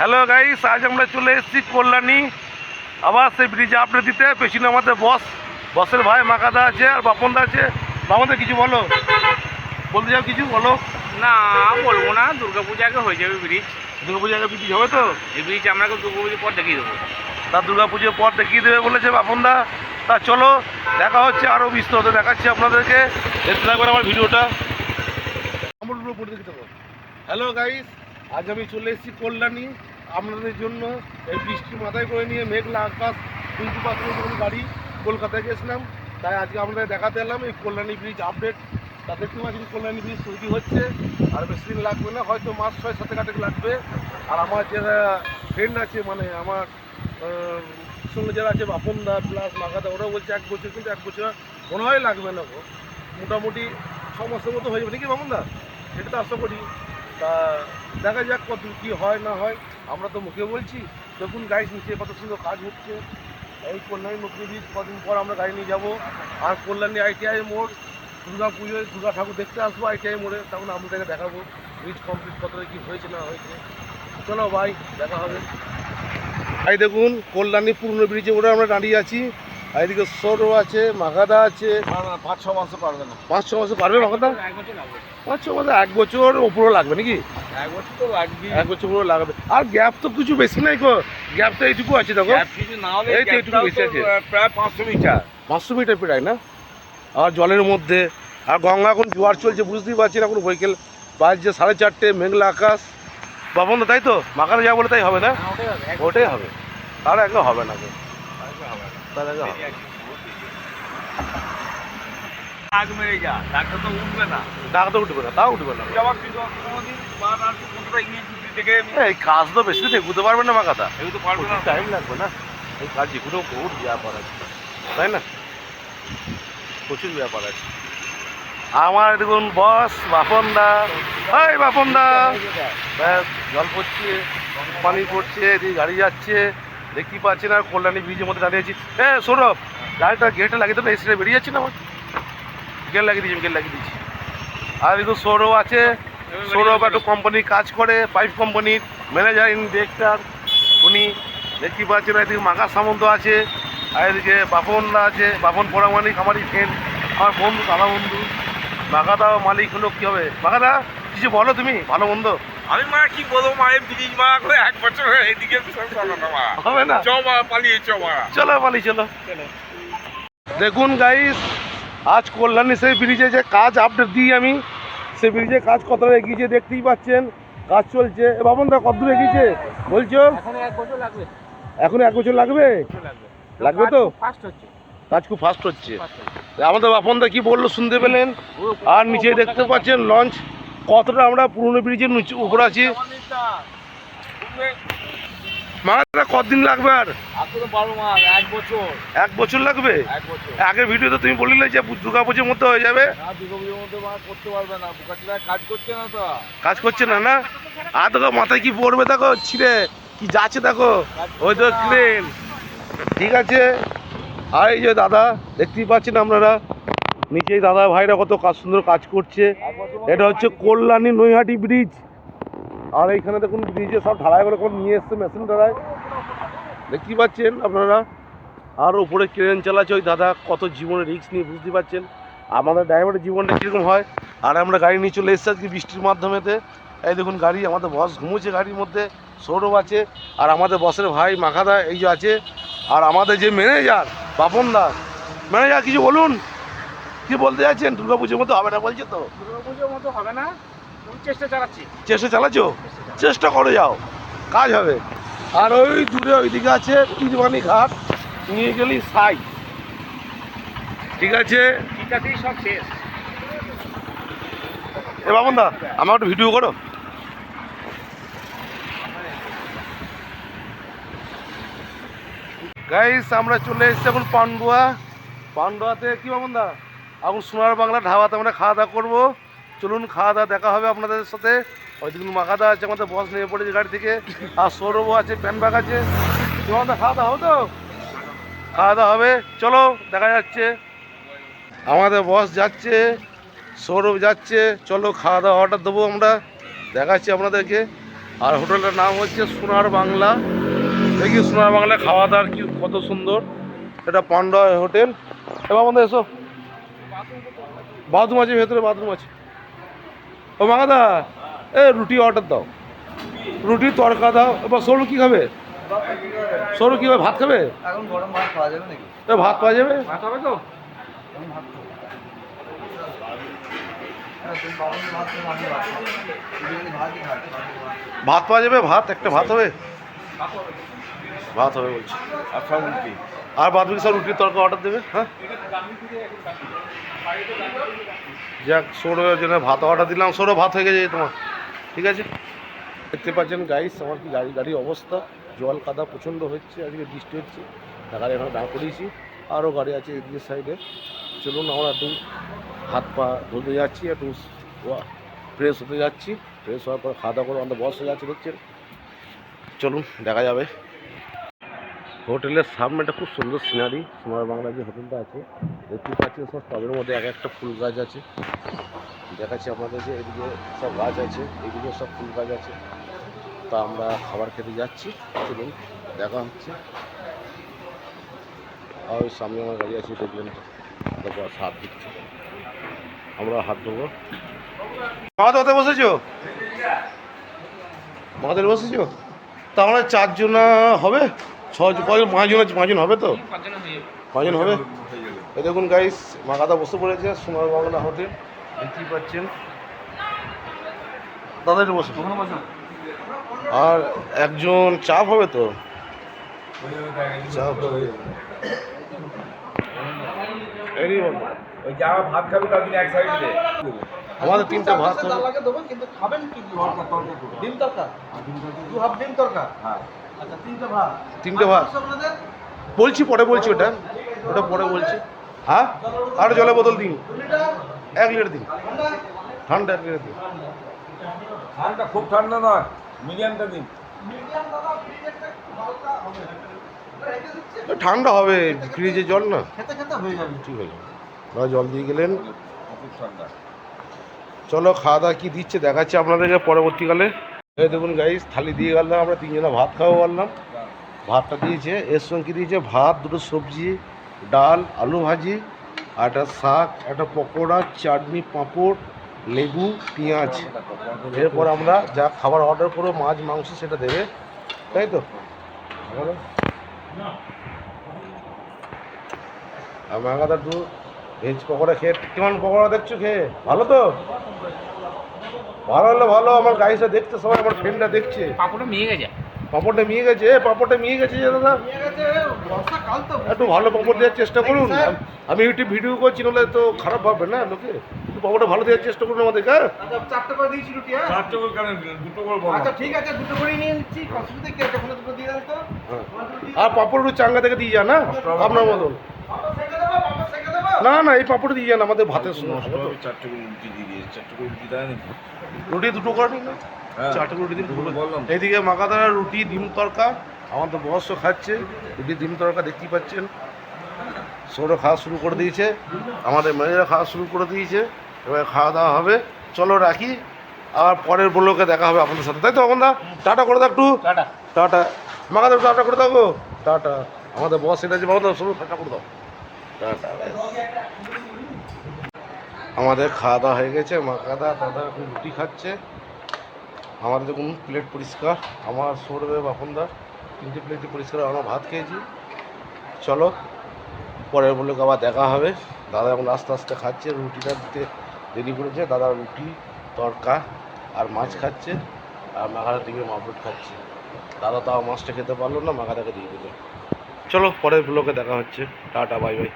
Hello guys, আজ আমরা চলে এসেছি কল্যাণী আবার সেই ব্রিজে আপডেট দিতে। পেছনে আমাদের বসের ভাই মাকাদা আছে আর বাপনদা আছে। আমাদের কিছু বলো, বলতে যাও কিছু বলো। না বলবো না, দুর্গাপূজা আগে হয়ে যাবে ব্রিজ। দুর্গাপূজা আগে ব্রিজ হবে তো? এই ব্রিজ আমরা দুর্গাপূজার পর দেখিয়ে দেবো। তা দুর্গাপুজোর পর দেখিয়ে দেবে বলেছে বাপনদা। তা চলো দেখা হচ্ছে, আরও বিস্তৃত দেখাচ্ছি আপনাদেরকে। দেখতে থাকবেন আমার ভিডিওটা। হ্যালো গাইস, আজ আমি চলে এসেছি কল্যাণী আপনাদের জন্য। এই বৃষ্টি মাথায় করে নিয়ে মেঘলা আকাশ, কিন্তু পাত্র গাড়ি কলকাতায় গেছিলাম, তাই আজকে আপনাদের দেখাতে এলাম এই কল্যাণী ব্রিজ আপডেট। তা দেখতে পাচ্ছি কল্যাণী ব্রিজ তৈরি হচ্ছে, আর বেশি দিন লাগবে না, হয়তো মাস 6-7 লাগবে। আর আমার যারা ফ্রেন্ড আছে, মানে আমার সঙ্গে যারা আছে বাপনদা প্লাস মাকাদা, ওরাও বলছে 1 বছর, কিন্তু 1 বছর মনে হয় লাগবে না, মোটামুটি 6 মাসের মতো হয়ে যাবে নাকি বাপনদা? সেটা তো আশা করি। তা দেখা যাক কত কী হয় না হয়, আমরা তো মুখে বলছি। দেখুন গাড়ি নিচে কত সুন্দর কাজ হচ্ছে। এই কল্যাণী নতুন ব্রিজ কদিন পর আমরা গাড়ি নিয়ে যাবো। আর কল্যাণী ITI মোড় দুর্গা পুজোয় দুর্গা ঠাকুর দেখতে আসবো ITI মোড়ে, তখন আপনাদেরকে দেখাবো ব্রিজ কমপ্লিট কতটা কী হয়েছে না হয়েছে। চলো ভাই, দেখা হবে। এই দেখুন কল্যাণী পুরনো ব্রিজে ওরা আমরা দাঁড়িয়ে আছি। আর এদিকে সরো আছে, মাকাদা আছে। 5-6 মাসে পারবে না। 5-6 মাসে পারবে মাকাদা? 1 বছর লাগবে। 5-6 মাসে 1 বছর ওপরও লাগবে নাকি? 1 বছর তো লাগবে। 1 বছর পুরো লাগবে। আর গ্যাপ তো কিছু বেশি নাই গো, গ্যাপ তো এইটুকু আছে দেখো। কিছু না হলে এই তো এইটুকু বেশি আছে, প্রায় 500 মিটার। 500 মিটার প্রায় না? আর জলের মধ্যে, আর গঙ্গা এখন জোয়ার চলছে, বুঝতেই পারছেন। এখন বৈকাল বাজছে 4:30, মেঘলা আকাশ। বাবন তাই তো মাকাদা যা বলে তাই হবে না? ওটাই হবে, তার আগে হবে না, তার আগে হবে। আগ মেরে যা, ডাক্তার তো উঠবে না। ডাক তো উঠবে না, তাও উঠবে না। আবার কোনোদিন কতটা ইংরেজি থেকে এই কাজ তো বেশি দিন এগুতে পারবে না মাকাদা, এগুলো তো পারবে না। টাইম লাগবে না। এই কাজ যেগুলো বহুত ব্যাপার আছে, তাই না? প্রচুর ব্যাপার আছে। আমার দেখুন বস বাপনদা, এই বাপনদা, ব্যাস জল পড়ছে, পানি পড়ছে, এদিকে গাড়ি যাচ্ছে, দেখতেই পাচ্ছেন। আর কল্যাণী ব্রিজের মধ্যে দাঁড়িয়েছি। সৌরভ, গাড়িটা গেটে লাগিয়ে দেবে, এসে বেরিয়ে যাচ্ছে না আমার। গেট লাগিয়ে দিয়েছি। আর এদিকে সৌরভ আছে। সৌরভ একটু কোম্পানির কাজ করে, পাইপ কোম্পানির ম্যানেজার ইন ডিরেক্টর উনি, দেখতেই পাচ্ছেন। এদিকে মাকা সামন্ত আছে, আর এদিকে বাপনদা আছে, বাপন পরামানিক আমারই ফ্রেন্ড, আমার বন্ধু, দাদা বন্ধু। মাকাদা মালিক হলো কী হবে? মাকাদা কিছু বলো তুমি, ভালো মন্দ। আমি মা কি বলবো, মায়ের ব্রিজ মারা করে 1 বছর এদিকে হবে না, পালিয়ে চলো পালি চলো। দেখুন গাইস, আজ কল্যাণী সেই ব্রিজে যে কাজ আপডেট দিই আমি, সেই ব্রিজে কাজ কতটা এগিয়েছে দেখতেই পাচ্ছেন। কাজ চলছে। বাবনদা কত দূর এগিয়েছে বলছো? এখন 1 বছর লাগবে। এখন 1 বছর লাগবে? লাগবে তো? ফাস্ট হচ্ছে, কাজ খুব ফাস্ট হচ্ছে। আমাদের বাপনদা কি বললো শুনতে পেলেন। আর নিচে দেখতে পাচ্ছেন লঞ্চ, কতটা আমরা পুরনো ব্রিজের নিচে উপরে আছি। মারা কতদিন লাগবে? আর 1 বছর। 1 বছর লাগবে? 1 বছর। আগের ভিডিওতে তুমি বললে যে দুর্গা পুজোর মধ্যে হয়ে যাবে। দুর্গাপুজোর মধ্যে করতে পারবে না, কাজ করছে না তো। কাজ করছে না না? আর দেখো মাথায় কি পড়বে, দেখো ছিঁড়ে কি যাচ্ছে, দেখো ওই তো ক্রেন। ঠিক আছে। আর এই যে দাদা দেখতেই পাচ্ছেন আপনারা, নিচেই দাদা ভাইরা কত কাজ সুন্দর কাজ করছে। এটা হচ্ছে কল্যাণী নৈহাটি ব্রিজ। আর এইখানে দেখুন ব্রিজে সব ঢালাই করে নিয়ে এসছে, মেশিন ঢালাই, দেখতেই পাচ্ছেন আপনারা। আর উপরে ক্রেন চালাচ্ছে ওই দাদা, কত জীবনের রিস্ক নিয়ে, বুঝতে পারছেন আমাদের ড্রাইভারের জীবনটা কীরকম হয়। আর আমরা গাড়ি নিয়ে চলে এসেছি আজকে বৃষ্টির মাধ্যমেতে। এই দেখুন গাড়ি, আমাদের বস ঘুমোচ্ছে গাড়ির মধ্যে, সৌরভ আছে, আর আমাদের বসের ভাই মাকাদা এই যে আছে, আর আমাদের যে ম্যানেজার বাপনদা। ম্যানেজার কিছু বলুন, কি বলতে যাচ্ছেন? দুর্গাপুজোর মতো হবে না বলছে তো? দুর্গাপুজোর মতো হবে না, চেষ্টা চালাচ্ছি। চেষ্টা চালাচ্ছো? চেষ্টা করে যাও, কাজ হবে। আর ওই দূরে ওইদিকে আছে তিরবানি ঘাট, নিয়ে গেলি সাই। ঠিক আছে, ঠিক আছে, সব শেষ। এ বাবনদা আমার একটু ভিডিও করো। গাইস আমরা চলে এসেছি এখন পান্ডুয়াতে। কি বাবনদা, এখন সোনার বাংলা ধাবাতে আমরা খাওয়া দাওয়া করবো। চলুন খাওয়া দাওয়া দেখা হবে আপনাদের সাথে। ওইদিকে মাকাদা আছে, আমাদের বস নেমে পড়েছে গাড়ি থেকে, আর সৌরভ আছে, প্যান ব্যাগ আছে। তোমাদের খাওয়া দাওয়া হবে তো? খাওয়া দাওয়া হবে, চলো দেখা যাচ্ছে। আমাদের বস যাচ্ছে, সৌরভ যাচ্ছে, চলো খাওয়া দাওয়া অর্ডার দেবো আমরা, দেখাচ্ছি আপনাদেরকে। আর হোটেলটার নাম হচ্ছে সোনার বাংলা। দেখি সোনার বাংলা খাওয়া দাওয়ার কি কত সুন্দর। এটা পান্ডা হোটেল। এবার আমাদের এসো, বাথরুম আছে ভেতরে, বাথরুম আছে। ও মাগাদা, এ রুটি অর্ডার দাও, রুটি তড়কা দাও। এবার সরু কি খাবে? সরু কি ভাত খাবে? এখন গরম ভাত পাওয়া যাবে নাকি? এ ভাত পাওয়া যাবে? ভাত হবে তো? ভাত পাওয়া যাবে? ভাত একটা ভাত হবে? ভাত হবে বলছি। আচ্ছা রুটি আর বাদ বাকি সব রুটির তরকা অর্ডার দেবে। হ্যাঁ যাক, সৌরভের জন্য ভাত অর্ডার দিলাম। সৌরভ ভাত হয়ে গেছে তোমার, ঠিক আছে। দেখতে পাচ্ছেন গাইস আমার কি গাড়ির অবস্থা। জল কাদা প্রচণ্ড হচ্ছে, আজকে বৃষ্টি হচ্ছে। গাড়ি এখানে দাঁড় করিয়েছি, আরও গাড়ি আছে এদিকে সাইডে। চলুন আমরা একটু হাত পা ধুতে যাচ্ছি, একটু ফ্রেশ হতে যাচ্ছি। ফ্রেশ হওয়ার পর খাওয়া দাওয়া করে আমাদের বস হয়ে যাচ্ছে দেখছেন। চলুন দেখা যাবে। হোটেলের সামনে একটা খুব সুন্দর সিনারি। সোনার বাংলা যে হোটেলটা আছে দেখতে পাচ্ছি, সব টবের মধ্যে এক একটা ফুল গাছ আছে। দেখাচ্ছি আপনাদের যে এদিকে সব গাছ আছে, এদিকে সব ফুল গাছ আছে। তা আমরা খাবার খেতে যাচ্ছি, চলুন দেখা হচ্ছে। আর ওই সামনে আমার গাড়ি আছে দেখলেন, তারপর হাত দিচ্ছে, আমরা হাত ধোবো। মাথা হতে বসেছো? মাথায় বসেছো? তা আমরা 4 জন হবে? 6 কজন? 5 জন হবে তো? 5 জন হবে। এই দেখুন গাইস, মাকাদা বসে পড়েছে সোনার বাংলা হোটেল, দেখতেই পাচ্ছেন। দাদা একটু বসে। আর একজন চাপ হবে তো? চাপ হবে। এই বাবা, ওই যে আমার ভাত খাবে তার এক সাইডে আমাদের 3টা ভাত হবে। কিন্তু খাবেন কি? তরকা ডিম তরকা, 2 হাফ ডিম তরকা। হ্যাঁ আচ্ছা 3টে ভাত। 3টে ভাত আপনাদের বলছি, পরে বলছি, ওটা পরে বলছি। হ্যাঁ, আর জলের বোতল দিন, 1 লিটার দিন, ঠান্ডা 1 লিটার দিন। ঠান্ডা খুব ঠান্ডা নয়, মিডিয়ামটা দিন। ঠান্ডা হবে, ফ্রিজে জল না, খেতে খেতে হয়ে যাবে। ঠিক হয়ে যাবে। দাদা জল দিয়ে গেলেন। খুব ঠান্ডা। চলো খাওয়া দাওয়া কী দিচ্ছে দেখাচ্ছি আপনাদেরকে পরবর্তীকালে। এই দেখুন গাইস, থালি দিয়ে গেলাম, আমরা 3 জনে ভাত খাওয়া বললাম। ভাতটা দিয়েছে, এর সঙ্গে কী দিয়েছে? ভাত, 2টো সবজি, ডাল, আলু ভাজি, আর একটা শাক, একটা পকোড়া, চাটনি, পাঁপড়, লেবু, পেঁয়াজ। এরপর আমরা যা খাবার অর্ডার করবো, মাছ মাংস, সেটা দেবে, তাই তো? আমার কথা একটু ভেজ পকোড়া খেয়ে, কেমন পকোড়া দেখছো খেয়ে? ভালো তো? ভালো হলে ভালো, আমার গাড়িটা দেখছে সবাই, আমার ফ্রেন্ডরা দেখছে। পাপড়টা মিয়ে গেছে। পাঁপড়টা মিয়ে গেছে? পাঁপড়টা মিয়ে গেছে যে দাদা, বর্ষাকাল তো, একটু ভালো পাঁপড় দেওয়ার চেষ্টা করুন। আমি ইউটিউব ভিডিও করছি, নাহলে তো খারাপ ভাববে না লোকে। একটু পাঁপড়টা ভালো দেওয়ার চেষ্টা করুন আমাদের। হ্যাঁ, আচ্ছা 4টে করে দিয়েছি রুটি। হ্যাঁ চারটে করে কেন? দুটো করে বলো। আচ্ছা ঠিক আছে, 2টো করে নিয়ে নিচ্ছি, অসুবিধা কি আছে? ওখানে 2টো দিয়ে দেন তো। হ্যাঁ। আর পাঁপড় একটু চাঙ্গা থেকে দিয়ে যান না, আপনার মতন। বাবা সেকে দেবো, বাবা সেকে দেবো। না না, এই পাঁপড় দিয়ে যান, আমাদের ভাতের সময় হবে তো। চারটে করে রুটি দিয়ে দিয়েছে, চারটে করে রুটি দেয় নাকি? রুটি 2টো করে নিন না, হ্যাঁ। 4টে রুটি দিন। দুটো বললাম। এইদিকে মাকাদারা রুটি, ডিম তরকা, আমাদের বয়স্ক খাচ্ছে রুটি, ডিম তরকা, দেখতেই পাচ্ছেন। সৌরভ খাওয়া শুরু করে দিয়েছে, আমাদের ম্যানেজার খাওয়া শুরু করে দিয়েছে। এবার খাওয়া দাওয়া হবে। চলো রাখি, আর পরের ব্লগে দেখা হবে আপনাদের সাথে, তাই তো? এখন দা টাটা করে দাও একটু। টাটা। টাটা মাকাদা, টাটা করে দাও গো। টাটা। আমাদের বস এটা যে বাবা, শুরু টাটা করে দাও। টাটা। আমাদের খাওয়া দাওয়া হয়ে গেছে। মাকাদা দাদা এখন রুটি খাচ্ছে। আমাদের দেখুন প্লেট পরিষ্কার, আমার সৌরভে বাপনদা 3টে প্লেটই পরিষ্কার, আমরা ভাত খেয়েছি। চলো পরের বলে আবার দেখা হবে। দাদা এখন আস্তে আস্তে খাচ্ছে, রুটিটা দিতে দেরি করেছে। দাদা রুটি, তরকা আর মাছ খাচ্ছে, আর মাখাটার দিকে মাবরুট খাচ্ছে। দাদা তাও মাছটা খেতে পারলো না, মাখাটাকে দিয়ে দিল। চলো পরের ব্লগে দেখা হচ্ছে। Tata, bye bye.